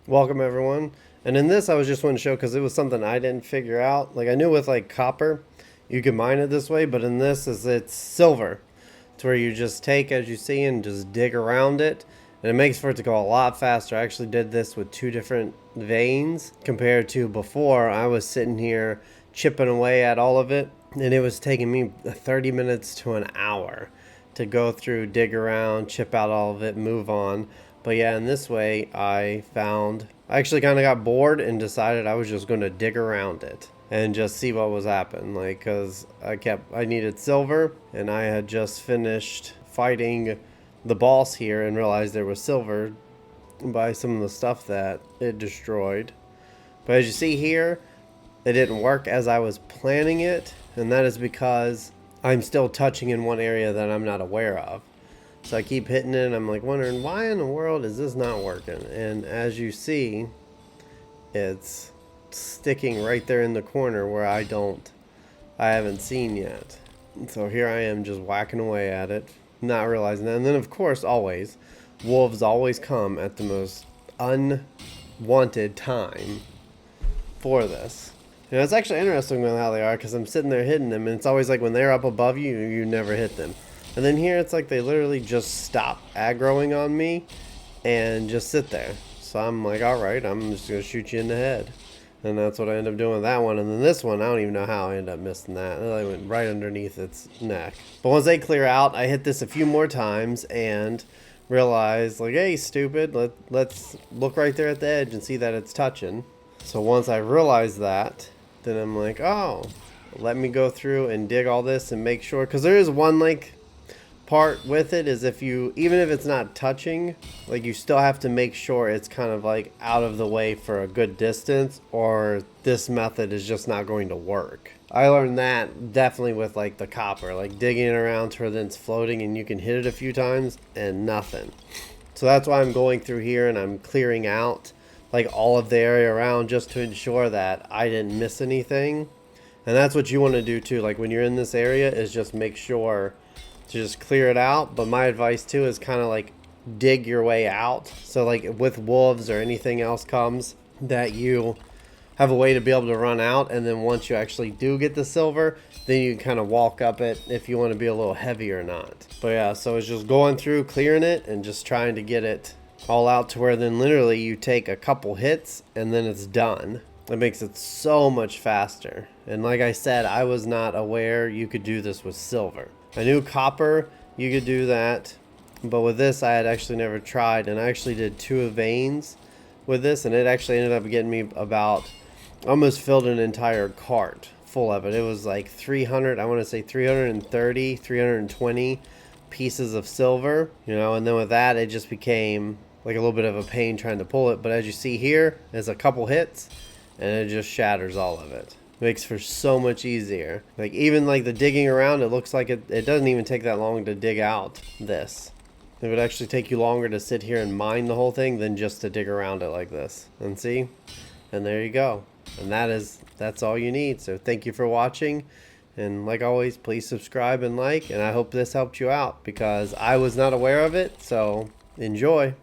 Welcome everyone. And in this I was just wanting to show because it was something I didn't figure out. Like I knew with like copper you can mine it this way, but in this is it's silver. It's where you just take as you see and just dig around it. And it makes for it to go a lot faster. I actually did this with two different veins compared to before. I was sitting here chipping away at all of it and it was taking me 30 minutes to an hour to go through, dig around, chip out all of it, move on. But yeah, in this way, I actually kind of got bored and decided I was just going to dig around it and just see what was happening. Like, because I needed silver and I had just finished fighting the boss here and realized there was silver by some of the stuff that it destroyed. But as you see here, it didn't work as I was planning it, and that is because I'm still touching in one area that I'm not aware of. So I keep hitting it and I'm like wondering why in the world is this not working? And as you see, it's sticking right there in the corner where I haven't seen yet. So here I am just whacking away at it, not realizing that. And then of course wolves always come at the most unwanted time for this. You know, it's actually interesting with how they are because I'm sitting there hitting them and it's always like when they're up above you, you never hit them. And then here it's like they literally just stop aggroing on me and just sit there. So I'm like, alright, I'm just going to shoot you in the head. And that's what I end up doing with that one. And then this one, I don't even know how I ended up missing that. I went right underneath its neck. But once they clear out, I hit this a few more times and realized, like, hey, stupid, let's look right there at the edge and see that it's touching. So once I realized that, then I'm like, oh, let me go through and dig all this and make sure. Because there is one, like, part with it is even if it's not touching, like you still have to make sure it's kind of like out of the way for a good distance or this method is just not going to work. I learned that definitely with like the copper, like digging it around to where then it's floating and you can hit it a few times and nothing. So that's why I'm going through here and I'm clearing out like all of the area around just to ensure that I didn't miss anything. And that's what you want to do too, like when you're in this area, is just make sure to just clear it out. But my advice too is kind of like dig your way out, so like with wolves or anything else comes, that you have a way to be able to run out, and then once you actually do get the silver, then you can kind of walk up it if you want to be a little heavy or not. But yeah, so it's just going through clearing it and just trying to get it all out to where then literally you take a couple hits and then it's done. It makes it so much faster. And like I said, I was not aware you could do this with silver. I knew copper, you could do that, but with this I had actually never tried, and I actually did 2 veins with this, and it actually ended up getting me about, almost filled an entire cart full of it. It was like 300, I want to say 330, 320 pieces of silver, you know, and then with that it just became like a little bit of a pain trying to pull it. But as you see here, there's a couple hits, and it just shatters all of it. Makes for so much easier. Like even like the digging around, it looks like it doesn't even take that long to dig out this. It would actually take you longer to sit here and mine the whole thing than just to dig around it like this. And see? And there you go. And that's all you need. So thank you for watching. And like always, please subscribe and like. And I hope this helped you out because I was not aware of it. So enjoy.